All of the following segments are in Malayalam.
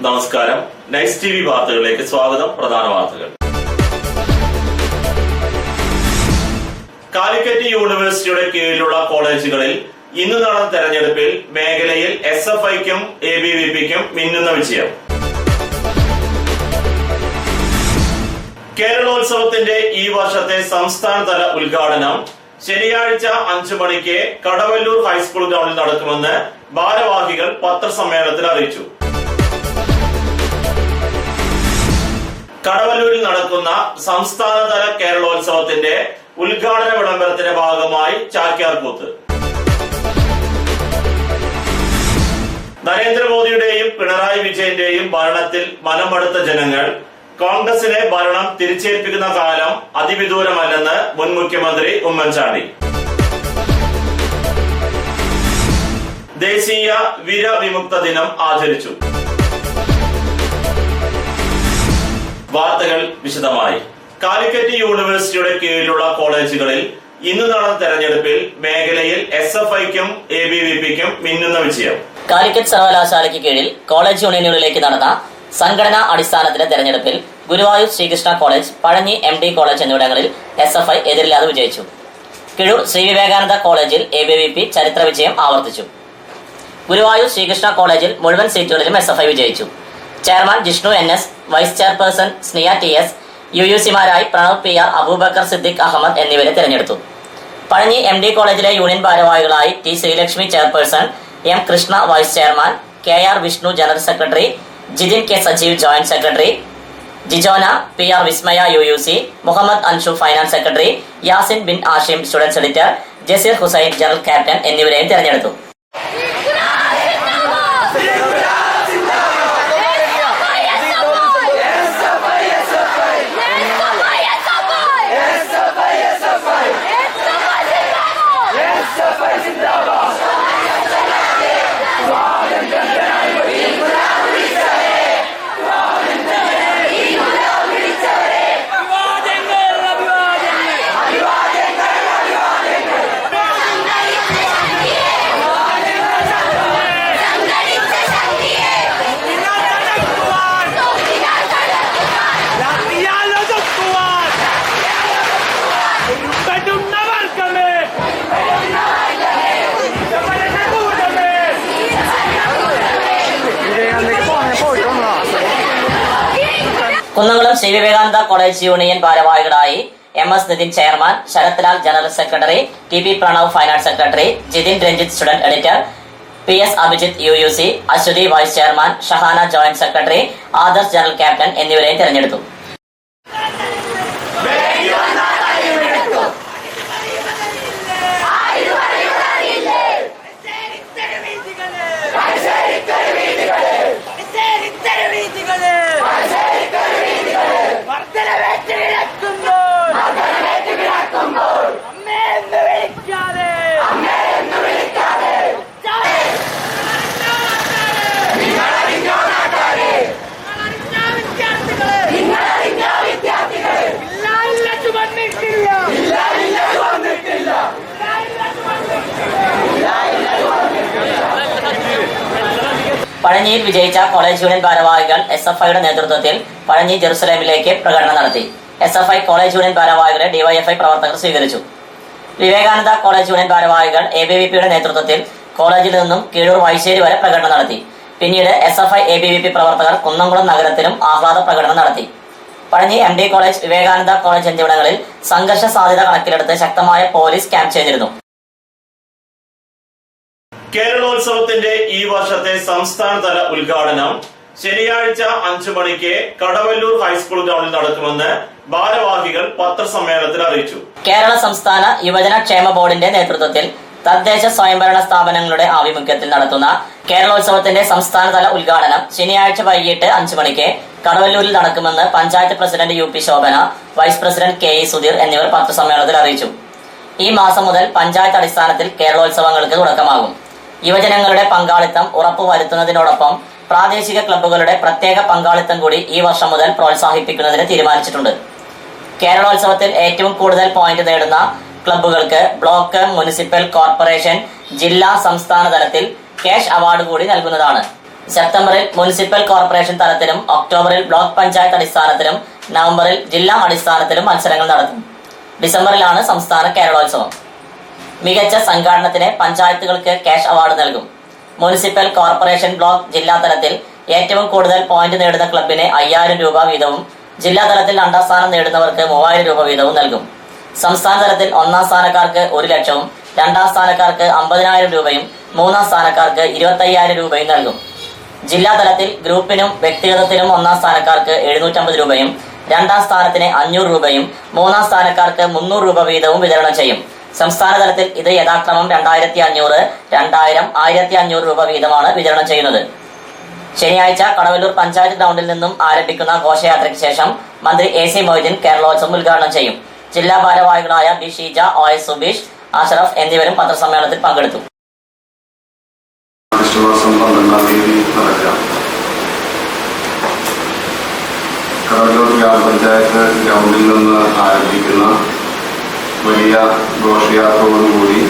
നമസ്കാരം. നൈസ് ടിവി വാർത്തകളിലേക്ക് സ്വാഗതം. പ്രധാന വാർത്തകൾ. കാലിക്കറ്റ് യൂണിവേഴ്സിറ്റിയുടെ കീഴിലുള്ള കോളേജുകളിൽ ഇന്ന് നടന്ന തെരഞ്ഞെടുപ്പിൽ മേഖലയിൽ SFIക്കും ABVPക്കും മിന്നുന്ന വിജയം. കേരളോത്സവത്തിന്റെ ഈ വർഷത്തെ സംസ്ഥാനതല ഉദ്ഘാടനം ശനിയാഴ്ച 5 മണിക്ക് കടവല്ലൂർ ഹൈസ്കൂൾ ഗ്രൗണ്ടിൽ നടക്കുമെന്ന് ഭാരവാഹികൾ പത്രസമ്മേളനത്തിൽ അറിയിച്ചു. കടവല്ലൂരിൽ നടക്കുന്ന സംസ്ഥാനതല കേരളോത്സവത്തിന്റെ ഉദ്ഘാടന വിളംബരത്തിന്റെ ഭാഗമായി ചാക്യാർകൂത്ത്. നരേന്ദ്രമോദിയുടെയും പിണറായി വിജയന്റെയും ഭരണത്തിൽ മനമടുത്ത ജനങ്ങൾ കോൺഗ്രസിനെ ഭരണം തിരിച്ചേൽപ്പിക്കുന്ന കാലം അതിവിദൂരമല്ലെന്ന് മുൻ മുഖ്യമന്ത്രി ഉമ്മൻചാണ്ടി. ദേശീയ വിരവിമുക്ത ദിനം ആചരിച്ചു. വാർത്തകൾ വിശദമായി. കാലിക്കറ്റ് യൂണിവേഴ്സിറ്റിയുടെ കീഴിലുള്ള കോളേജുകളിൽ ഇന്ന് നടന്ന തെരഞ്ഞെടുപ്പിൽ മേഖലയിൽ SFIക്കും ABVPക്കും മിന്നുന്ന വിജയം. കാലിക്കറ്റ് സർവകലാശാലയ്ക്ക് കീഴിൽ കോളേജ് യൂണിയനുകളിലേക്ക് നടന്ന സംഘടനാ അടിസ്ഥാനത്തിലെ തെരഞ്ഞെടുപ്പിൽ Guruvayur Sreekrishna college, Pazhanji MD college എന്നിവിടങ്ങളിൽ SFI എതിരില്ലാതെ വിജയിച്ചു. കിഴൂർ ശ്രീ വിവേകാനന്ദ കോളേജിൽ ABVP ചരിത്ര വിജയം ആവർത്തിച്ചു. ഗുരുവായൂർ ശ്രീകൃഷ്ണ കോളേജിൽ മുഴുവൻ സീറ്റുകളിലും SFI വിജയിച്ചു. Chairman Jishnu NS, vice chairperson Sniya TS, UUC-മാരായി പ്രണവ് PR, അബൂബക്കർ സിദ്ദിഖ് അഹമ്മദ് എന്നിവരെ തെരഞ്ഞെടുത്തു. പഴഞ്ഞി MD കോളേജിലെ യൂണിയൻ ഭാരവാഹികളായി T Sreelakshmi chairperson, M Krishna vice chairman, KR Vishnu general secretary, Jithin K Sajeev joint secretary, Jijona PR Vismaya UUC, Muhammad Anshu finance secretary, Yasin bin Ashim students editor, Jaseer Hussain general captain എന്നിവരെയും തെരഞ്ഞെടുത്തു. കുന്നംകുളം ശ്രീ വിവേകാനന്ദ കോളേജ് യൂണിയൻ ഭാരവാഹികളായി MS Nithin chairman, Sarath Lal general secretary, TP Pranav finance secretary, Jithin Ranjith student editor, PS Abhijith UUC, Aswathy vice chairman, Shahana joint secretary, Adarsh general captain എന്നിവരെയും തെരഞ്ഞെടുത്തു. പഴഞ്ഞിയിൽ വിജയിച്ച കോളേജ് യൂണിയൻ ഭാരവാഹികൾ SFIയുടെ നേതൃത്വത്തിൽ പഴഞ്ഞി ജെറുസലേമിലേക്ക് പ്രകടനം നടത്തി. SFI കോളേജ് യൂണിയൻ ഭാരവാഹികളെ DYFI പ്രവർത്തകർ സ്വീകരിച്ചു. വിവേകാനന്ദ കോളേജ് യൂണിയൻ ഭാരവാഹികൾ ABVPയുടെ നേതൃത്വത്തിൽ കോളേജിൽ നിന്നും കീഴൂർ വൈശ്ശേരി വരെ പ്രകടനം നടത്തി. പിന്നീട് SFI ABVP പ്രവർത്തകർ കുന്നംകുളം നഗരത്തിലും ആഹ്ലാദ പ്രകടനം നടത്തി. Pazhanji MD college, Vivekananda college എന്നിവിടങ്ങളിൽ സംഘർഷ സാധ്യത കണക്കിലെടുത്ത് ശക്തമായ പോലീസ് ക്യാമ്പ് ചെയ്തിരുന്നു. കേരളോത്സവത്തിന്റെ ഈ വർഷത്തെ സംസ്ഥാനതല ഉദ്ഘാടനം ശനിയാഴ്ച 5 മണിക്ക് കടവല്ലൂർ ഹൈസ്കൂൾ ഗ്രൗണ്ടിൽ നടക്കുമെന്ന് ഭാരവാഹികൾ പത്രസമ്മേളനത്തിൽ അറിയിച്ചു. കേരള സംസ്ഥാന യുവജന ക്ഷേമ ബോർഡിന്റെ നേതൃത്വത്തിൽ തദ്ദേശ സ്വയംഭരണ സ്ഥാപനങ്ങളുടെ ആഭിമുഖ്യത്തിൽ നടത്തുന്ന കേരളോത്സവത്തിന്റെ സംസ്ഥാനതല ഉദ്ഘാടനം ശനിയാഴ്ച വൈകിട്ട് 5 മണിക്ക് കടവല്ലൂരിൽ നടക്കുമെന്ന് panchayat president UP Shobhana, vice president KE Sudheer എന്നിവർ പത്രസമ്മേളനത്തിൽ അറിയിച്ചു. ഈ മാസം മുതൽ പഞ്ചായത്ത് അടിസ്ഥാനത്തിൽ കേരളോത്സവങ്ങൾക്ക് തുടക്കമാകും. യുവജനങ്ങളുടെ പങ്കാളിത്തം ഉറപ്പുവരുത്തുന്നതിനോടൊപ്പം പ്രാദേശിക ക്ലബ്ബുകളുടെ പ്രത്യേക പങ്കാളിത്തം കൂടി ഈ വർഷം മുതൽ പ്രോത്സാഹിപ്പിക്കുന്നതിന് തീരുമാനിച്ചിട്ടുണ്ട്. കേരളോത്സവത്തിൽ ഏറ്റവും കൂടുതൽ പോയിന്റ് നേടുന്ന ക്ലബ്ബുകൾക്ക് ബ്ലോക്ക്, മുനിസിപ്പൽ കോർപ്പറേഷൻ, ജില്ലാ, സംസ്ഥാന തലത്തിൽ ക്യാഷ് അവാർഡ് കൂടി നൽകുന്നതാണ്. സെപ്റ്റംബറിൽ മുനിസിപ്പൽ കോർപ്പറേഷൻ തലത്തിലും ഒക്ടോബറിൽ ബ്ലോക്ക് പഞ്ചായത്ത് അടിസ്ഥാനത്തിലും നവംബറിൽ ജില്ലാ അടിസ്ഥാനത്തിലും മത്സരങ്ങൾ നടത്തും. ഡിസംബറിലാണ് സംസ്ഥാന കേരളോത്സവം. മികച്ച സംഘാടനത്തിന് പഞ്ചായത്തുകൾക്ക് ക്യാഷ് അവാർഡ് നൽകും. മുനിസിപ്പൽ കോർപ്പറേഷൻ, ബ്ലോക്ക്, ജില്ലാ തലത്തിൽ ഏറ്റവും കൂടുതൽ പോയിന്റ് നേടുന്ന ക്ലബിന് 5000 രൂപ വീതവും ജില്ലാ തലത്തിൽ 2ാം സ്ഥാനം നേടുന്നവർക്ക് 3000 രൂപ വീതവും നൽകും. സംസ്ഥാന തലത്തിൽ 1ാം സ്ഥാനക്കാർക്ക് 1 ലക്ഷവും 2ാം സ്ഥാനക്കാർക്ക് 50,000 രൂപയും 3ാം സ്ഥാനക്കാർക്ക് 25,000 രൂപയും നൽകും. ജില്ലാ തലത്തിൽ ഗ്രൂപ്പിനും വ്യക്തിഗതത്തിനും 1ാം സ്ഥാനക്കാർക്ക് 750 രൂപയും 2ാം സ്ഥാനത്തിന് 500 രൂപയും 3ാം സ്ഥാനക്കാർക്ക് 300 രൂപ വീതവും വിതരണം ചെയ്യും. സംസ്ഥാന തലത്തിൽ ഇത് യഥാക്രമം 2500, 2000, 1500 രൂപ വീതമാണ് വിതരണം ചെയ്യുന്നത്. ശനിയാഴ്ച കടവല്ലൂർ പഞ്ചായത്ത് ഗ്രൗണ്ടിൽ നിന്നും ആരംഭിക്കുന്ന ഘോഷയാത്രയ്ക്ക് ശേഷം മന്ത്രി AC മൊയ്തീൻ കേരളോത്സവം ഉദ്ഘാടനം ചെയ്യും. ജില്ലാ ഭാരവാഹികളായ D ഷീജ, OS സുബീഷ്, അഷറഫ് എന്നിവരും പത്രസമ്മേളനത്തിൽ പങ്കെടുത്തു. കടവല്ലൂർ ഗ്രാമപഞ്ചായത്ത് ഗ്രൗണ്ടിൽ നിന്ന് ആരംഭിക്കുന്ന വലിയ ഘോഷയാത്രയോടുകൂടി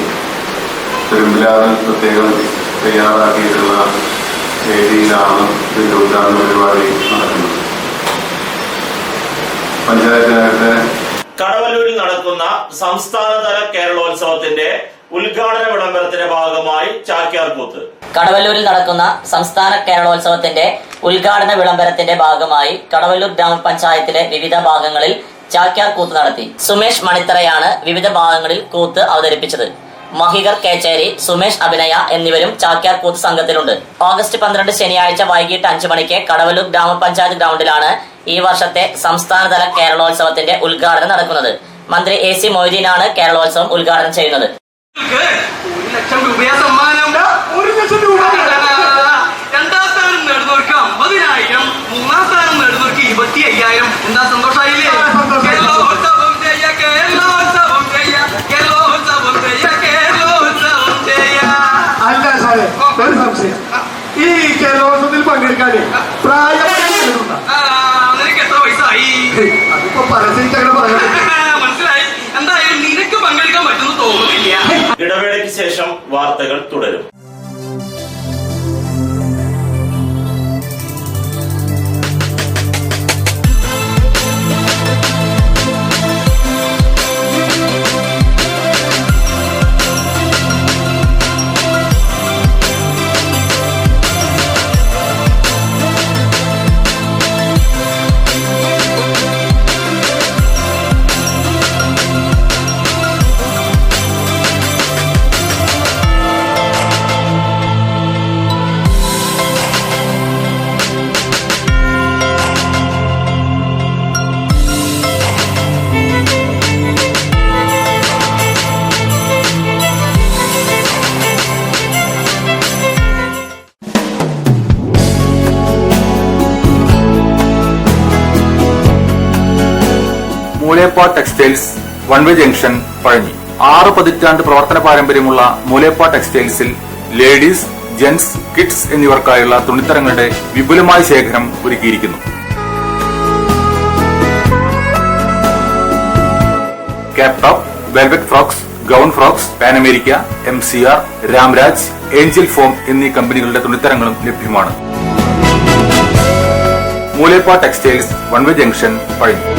പെരുമ്പിലാവിൽ പ്രത്യേകം തയ്യാറാക്കിയിട്ടുള്ള വേദിയിലാണ് ഇതിൻ്റെ ഉദ്ഘാടന പരിപാടി നടക്കുന്നത്. പഞ്ചായത്തിനകത്തെ കടവല്ലൂരിൽ നടക്കുന്ന സംസ്ഥാനതല കേരളോത്സവത്തിന്റെ ഉദ്ഘാടന വിളംബരത്തിന്റെ ഭാഗമായി ചാക്യാർകൂത്ത്. കടവല്ലൂരിൽ നടക്കുന്ന സംസ്ഥാന കേരളോത്സവത്തിന്റെ ഉദ്ഘാടന വിളംബരത്തിന്റെ ഭാഗമായി കടവല്ലൂർ ഗ്രാമപഞ്ചായത്തിലെ വിവിധ ഭാഗങ്ങളിൽ ചാക്യാർ കൂത്ത് നടത്തി. സുമേഷ് മണിത്തറയാണ് വിവിധ ഭാഗങ്ങളിൽ കൂത്ത് അവതരിപ്പിച്ചത്. മഹികർ കേച്ചേരി, സുമേഷ് അഭിനയ എന്നിവരും ചാക്യാർ കൂത്ത് സംഘത്തിലുണ്ട്. ഓഗസ്റ്റ് 12 ശനിയാഴ്ച വൈകിട്ട് 5 മണിക്ക് കടവല്ലൂർ ഗ്രാമപഞ്ചായത്ത് ഗ്രൗണ്ടിലാണ് ഈ വർഷത്തെ സംസ്ഥാനതല കേരളോത്സവത്തിന്റെ ഉദ്ഘാടനം നടക്കുന്നത്. മന്ത്രി AC മൊയ്തീനാണ് കേരളോത്സവം ഉദ്ഘാടനം ചെയ്യുന്നത്. 1 ലക്ഷം രൂപയാ സമ്മാനം. 1 ലക്ഷം രൂപ. 2ാം സ്ഥാനം നേടുന്നവർക്ക് 50,000, 3ാം സ്ഥാനം നേടുന്നവർക്ക് 25,000. എന്താ സന്തോഷായില്ലേ? കേരളോത്സവം ചെയ്യ, കേരളോത്സവം ചെയ്യ, കേരളോത്സവം ചെയ്യ, കേരളോത്സവം ചെയ്യ. അല്ല സാറേ, ഒരു സംശയം. ഈ കേരളോത്സവത്തിൽ പങ്കെടുക്കാതെ പ്രായം നിനക്ക് എത്ര വയസ്സായി? അതിപ്പോ പരസ്യം മനസ്സിലായി. എന്തായാലും നിനക്ക് പങ്കെടുക്കാൻ പറ്റുമെന്ന് തോന്നുന്നില്ല. ഇടവേളയ്ക്ക് ശേഷം വാർത്തകൾ തുടരും. Moolepa textiles, one way junction, Pazhanji. 6 പതിറ്റാണ്ട് പ്രവർത്തന പാരമ്പര്യമുള്ള മൂലേപ്പ ടെക്സ്റ്റൈൽസിൽ ലേഡീസ്, ജെന്റ്സ്, കിഡ്സ് എന്നിവർക്കായുള്ള തുണിത്തരങ്ങളുടെ വിപുലമായ ശേഖരം ഒരുക്കിയിരിക്കുന്നു. Cap top, velvet frocks, gown frocks, Pan America, MCR, Ramraj, Angel Form എന്നീ കമ്പനികളുടെ തുണിത്തരങ്ങളും ലഭ്യമാണ്. Moolepa textiles, one way junction, Pazhanji.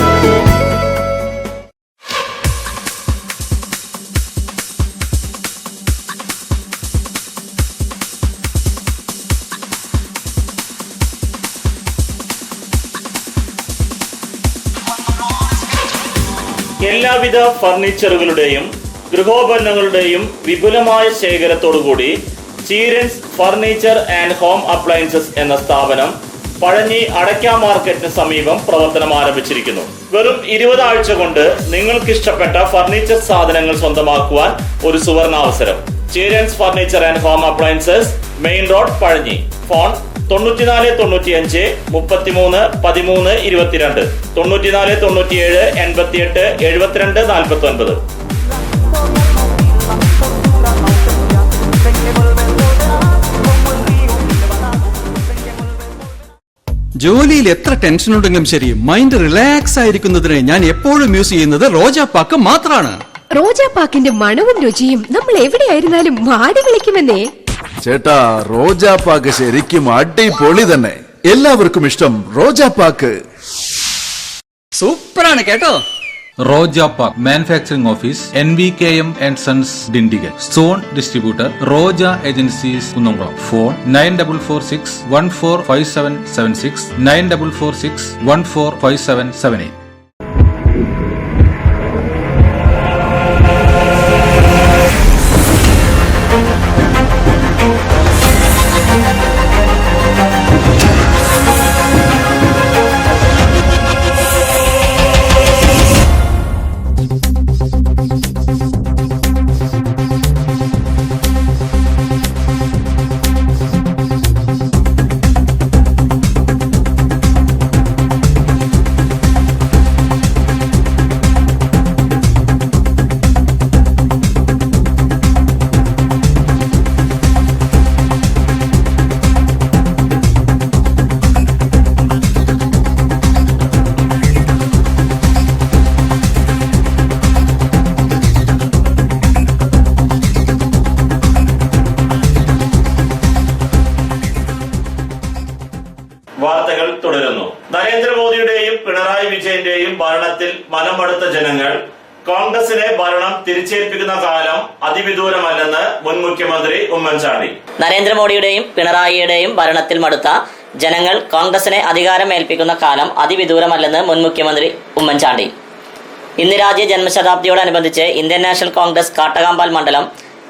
എല്ലാവിധ ഫർണിച്ചറുകളുടെയും ഗൃഹോപകരണങ്ങളുടെയും വിപുലമായ ശേഖരത്തോടുകൂടി Cheerans furniture and home appliances എന്ന സ്ഥാപനം പഴഞ്ഞി അടയ്ക്ക മാർക്കറ്റിന് സമീപം പ്രവർത്തനം ആരംഭിച്ചിരിക്കുന്നു. വെറും 20 ആഴ്ച കൊണ്ട് നിങ്ങൾക്ക് ഇഷ്ടപ്പെട്ട ഫർണിച്ചർ സാധനങ്ങൾ സ്വന്തമാക്കുവാൻ ഒരു സുവർണാവസരം. Cheerans furniture and home appliances, main road, Pazhanji. Phone 94 95 33 13 22, 94 97 88 72 49. ജോലിയിൽ എത്ര ടെൻഷൻ ഉണ്ടെങ്കിലും ശരി, മൈൻഡ് റിലാക്സ് ആയിരിക്കുന്നതിന് ഞാൻ എപ്പോഴും യൂസ് ചെയ്യുന്നത് റോജാപ്പാക്ക് മാത്രമാണ്. റോജാപ്പാക്കിന്റെ മണവും രുചിയും നമ്മൾ എവിടെയായിരുന്നാലും മാടി വിളിക്കുമെന്നേ. ചേട്ടാ, റോജാപ്പാക്ക് ശരിക്കും അടിപൊളി തന്നെ. എല്ലാവർക്കും ഇഷ്ടം റോജാപ്പാക്ക്. സൂപ്പറാണ് കേട്ടോ. Rojapak manufacturing office, NVKM and Sons, Dindigul. Stone distributor, Roja Agencies, Kunnamkulam. Phone 9446 145776, 9446 145778. വാർത്തകൾ തുടരുന്നു. നരേന്ദ്രമോദിയുടെയും പിണറായി വിജയന്റെയും ഭരണത്തിൽ മനമടുത്ത ജനങ്ങൾ കോൺഗ്രസിനെ ഭരണം തിരിച്ചേൽപ്പിക്കുന്ന കാലം അതിവിദൂരമല്ലെന്ന് മുൻ മുഖ്യമന്ത്രി ഉമ്മൻചാണ്ടി. നരേന്ദ്രമോദിയുടെയും പിണറായിയുടെയും ഭരണത്തിൽ മടുത്ത ജനങ്ങൾ കോൺഗ്രസിനെ അധികാരം ഏൽപ്പിക്കുന്ന കാലം അതിവിദൂരമല്ലെന്ന് മുൻ മുഖ്യമന്ത്രി ഉമ്മൻചാണ്ടി. ഇന്ദിരാജി ജന്മശതാബ്ദിയോടനുബന്ധിച്ച് ഇന്ത്യൻ നാഷണൽ കോൺഗ്രസ് കാട്ടകാമ്പാൽ മണ്ഡലം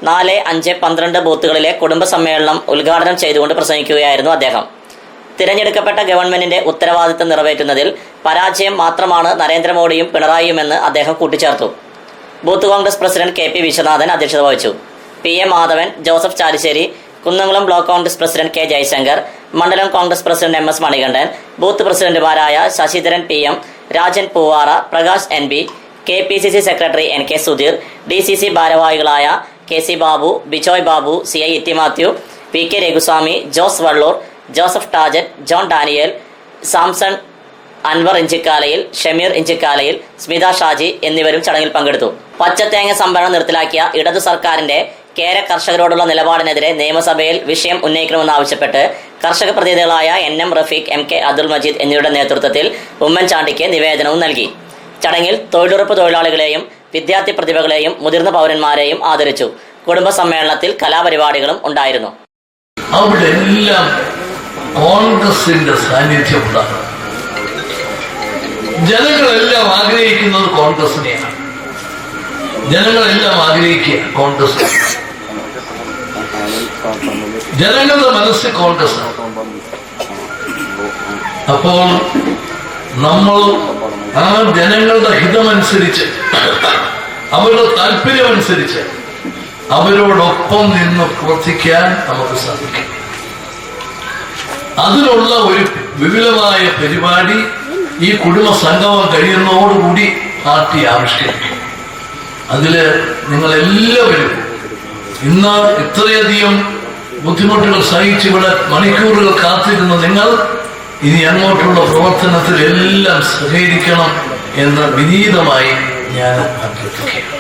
4, 5, 12 ബൂത്തുകളിലെ കുടുംബ സമ്മേളനം ഉദ്ഘാടനം ചെയ്തുകൊണ്ട് പ്രസംഗിക്കുകയായിരുന്നു അദ്ദേഹം. തിരഞ്ഞെടുക്കപ്പെട്ട ഗവൺമെന്റിന്റെ ഉത്തരവാദിത്തം നിറവേറ്റുന്നതിൽ പരാജയം മാത്രമാണ് നരേന്ദ്രമോദിയും പിണറായിയുമെന്ന് അദ്ദേഹം കൂട്ടിച്ചേർത്തു. Booth Congress president KP Viswanathan അധ്യക്ഷത വഹിച്ചു. PM Madhavan, Joseph Chalissery, Kunnamkulam block Congress president K Jayashankar, മണ്ഡലം Congress president MS Manikandan, booth പ്രസിഡന്റുമാരായ Sasidharan PM, Rajan Poovara, Prakash NB, KPCC secretary NK Sudheer, DCC ഭാരവാഹികളായ KC Babu, Bijoy Babu, CI Itty Mathew, PK Raghuswamy, Jose Valloor, Joseph Tajet, John Daniel, Samson, Anwar ഇഞ്ചിക്കാലയിൽ, ഷമീർ ഇഞ്ചിക്കാലയിൽ, സ്മിത ഷാജി എന്നിവരും ചടങ്ങിൽ പങ്കെടുത്തു. പച്ചത്തേങ്ങ സംഭരണം നിർത്തലാക്കിയ ഇടതു സർക്കാരിന്റെ കേര കർഷകരോടുള്ള നിലപാടിനെതിരെ നിയമസഭയിൽ വിഷയം ഉന്നയിക്കണമെന്നാവശ്യപ്പെട്ട് കർഷക പ്രതിനിധികളായ NM റഫീഖ്, MK അബ്ദുൾ മജീദ് എന്നിവരുടെ നേതൃത്വത്തിൽ ഉമ്മൻചാണ്ടിക്ക് നിവേദനവും നൽകി. ചടങ്ങിൽ തൊഴിലുറപ്പ് തൊഴിലാളികളെയും വിദ്യാർത്ഥി പ്രതിഭകളെയും മുതിർന്ന പൗരന്മാരെയും ആദരിച്ചു. കുടുംബ സമ്മേളനത്തിൽ കലാപരിപാടികളും ഉണ്ടായിരുന്നു. അവിടെ എല്ലാം കോൺഗ്രസിന്റെ സാന്നിധ്യം ഉണ്ടാകും. ജനങ്ങളെല്ലാം ആഗ്രഹിക്കുന്നത് കോൺഗ്രസിനെയാണ്. ജനങ്ങളെല്ലാം ആഗ്രഹിക്കുക കോൺഗ്രസ്. ജനങ്ങളുടെ മനസ്സിൽ കോൺഗ്രസ്. അപ്പോൾ നമ്മൾ ആ ജനങ്ങളുടെ ഹിതമനുസരിച്ച്, അവരുടെ താല്പര്യമനുസരിച്ച് അവരോടൊപ്പം നിന്ന് പ്രവർത്തിക്കാൻ നമുക്ക് സാധിക്കും. അതിനുള്ള ഒരു വിപുലമായ പരിപാടി ഈ കുടുംബ സംഗമം കഴിയുന്നതോടുകൂടി പാർട്ടി ആവിഷ്കരിക്കും. അതില് നിങ്ങളെല്ലാവരും ഇന്ന് ഇത്രയധികം ബുദ്ധിമുട്ടുകൾ സഹിച്ച് ഇവിടെ മണിക്കൂറുകൾ കാത്തിരുന്ന നിങ്ങൾ ഇനി അങ്ങോട്ടുള്ള പ്രവർത്തനത്തിൽ എല്ലാം സഹകരിക്കണം എന്ന് വിനീതമായി ഞാൻ അഭ്യർത്ഥിക്കുകയാണ്.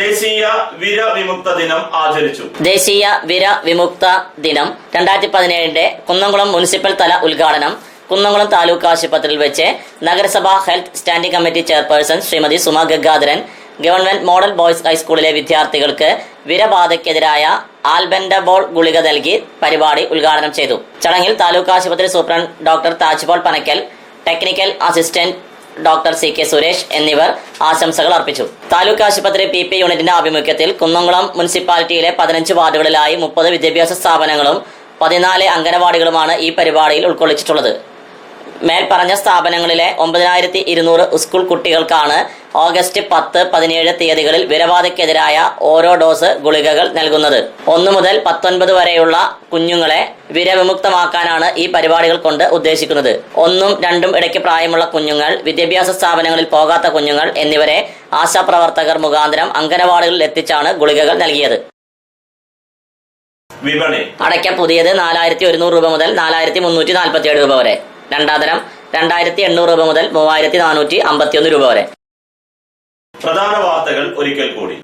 ദേശീയ വിരവിമുക്ത ദിനം ആചരിച്ചു. ദേശീയ വിരവിമുക്ത ദിനം 2017 കുന്നംകുളം മുനിസിപ്പൽ തല ഉദ്ഘാടനം കുന്നംകുളം താലൂക്ക് ആശുപത്രിയിൽ വെച്ച് നഗരസഭാ health standing committee chairperson Shrimati Suma Gangadharan government model boys ഹൈസ്കൂളിലെ വിദ്യാർത്ഥികൾക്ക് വിരബാധയ്ക്കെതിരായ ആൽബൻഡബോൾ ഗുളിക നൽകി പരിപാടി ഉദ്ഘാടനം ചെയ്തു. ചടങ്ങിൽ താലൂക്ക് ആശുപത്രി superintendent doctor Tajpol Panakkal, technical assistant doctor CK Suresh എന്നിവർ ആശംസകൾ അർപ്പിച്ചു. താലൂക്ക് ആശുപത്രി PP യൂണിറ്റിന്റെ ആഭിമുഖ്യത്തിൽ കുന്നംകുളം മുനിസിപ്പാലിറ്റിയിലെ 15 വാർഡുകളിലായി 30 വിദ്യാഭ്യാസ സ്ഥാപനങ്ങളും 14 അംഗനവാടികളുമാണ് ഈ പരിപാടിയിൽ ഉൾക്കൊള്ളിച്ചിട്ടുള്ളത്. മേൽപ്പറഞ്ഞ സ്ഥാപനങ്ങളിലെ 9200 സ്കൂൾ കുട്ടികൾക്കാണ് ഓഗസ്റ്റ് 10, 17 തീയതികളിൽ വിരബാധയ്ക്കെതിരായ ഓരോ ഡോസ് ഗുളികകൾ നൽകുന്നത്. 1 മുതൽ 19 വരെയുള്ള കുഞ്ഞുങ്ങളെ വിരവിമുക്തമാക്കാനാണ് ഈ പരിപാടികൾ കൊണ്ട് ഉദ്ദേശിക്കുന്നത്. 1ഉം 2ഉം ഇടയ്ക്ക് പ്രായമുള്ള കുഞ്ഞുങ്ങൾ, വിദ്യാഭ്യാസ സ്ഥാപനങ്ങളിൽ പോകാത്ത കുഞ്ഞുങ്ങൾ എന്നിവരെ ആശാപ്രവർത്തകർ മുഖാന്തരം അംഗനവാടികളിൽ എത്തിച്ചാണ് ഗുളികകൾ നൽകിയത്. വിപണി: അടയ്ക്ക പുതിയത് 4100 രൂപ മുതൽ 4347 രൂപ വരെ. രണ്ടാം തരം 2800 രൂപ മുതൽ 3451 രൂപ വരെ. പ്രധാന വാർത്തകൾ ഒരിക്കൽ കൂടി.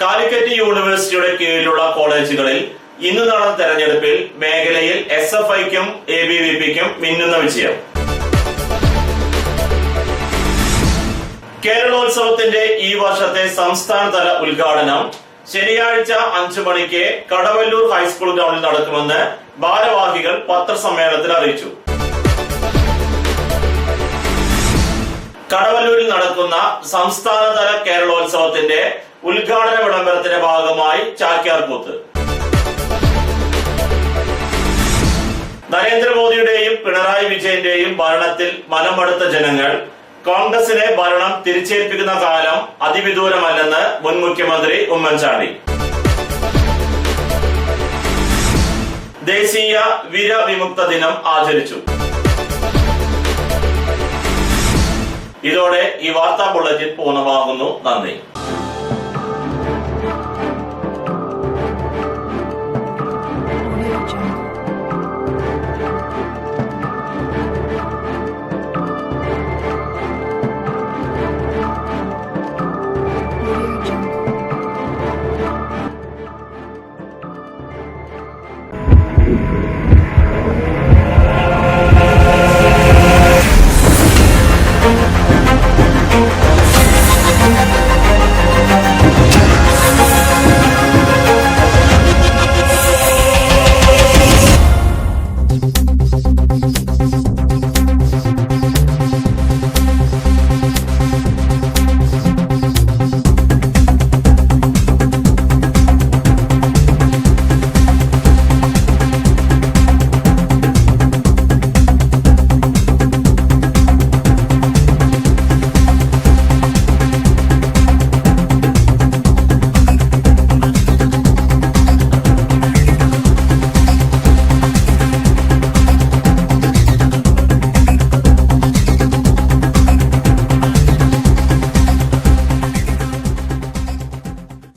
കാലിക്കറ്റ് യൂണിവേഴ്സിറ്റിയുടെ കീഴിലുള്ള കോളേജുകളിൽ ഇന്ന് നടന്ന തെരഞ്ഞെടുപ്പിൽ മേഖലയിൽ SFIക്കും ABVPക്കും മിന്നുന്ന വിജയം. കേരളോത്സവത്തിന്റെ ഈ വർഷത്തെ സംസ്ഥാനതല ഉദ്ഘാടനം ശനിയാഴ്ച 5 മണിക്ക് കടവല്ലൂർ ഹൈസ്കൂൾ ഗ്രൗണ്ടിൽ നടക്കുമെന്ന് ഭാരവാഹികൾ പത്രസമ്മേളനത്തിൽ അറിയിച്ചു. കടവല്ലൂരിൽ നടക്കുന്ന സംസ്ഥാനതല കേരളോത്സവത്തിന്റെ ഉദ്ഘാടന വിളംബരത്തിന്റെ ഭാഗമായി ചാക്യാർകൂത്ത്. നരേന്ദ്രമോദിയുടെയും പിണറായി വിജയന്റെയും ഭരണത്തിൽ മനമടുത്ത ജനങ്ങൾ കോൺഗ്രസിനെ ഭരണം തിരിച്ചേൽപ്പിക്കുന്ന കാലം അതിവിദൂരമല്ലെന്ന് മുൻ മുഖ്യമന്ത്രി ഉമ്മൻചാണ്ടി. ദേശീയ വിരവിമുക്ത ദിനം ആചരിച്ചു. ഇതോടെ ഈ വാർത്താ ബുള്ളറ്റിൻ പൂർണ്ണമാകുന്നു. നന്ദി.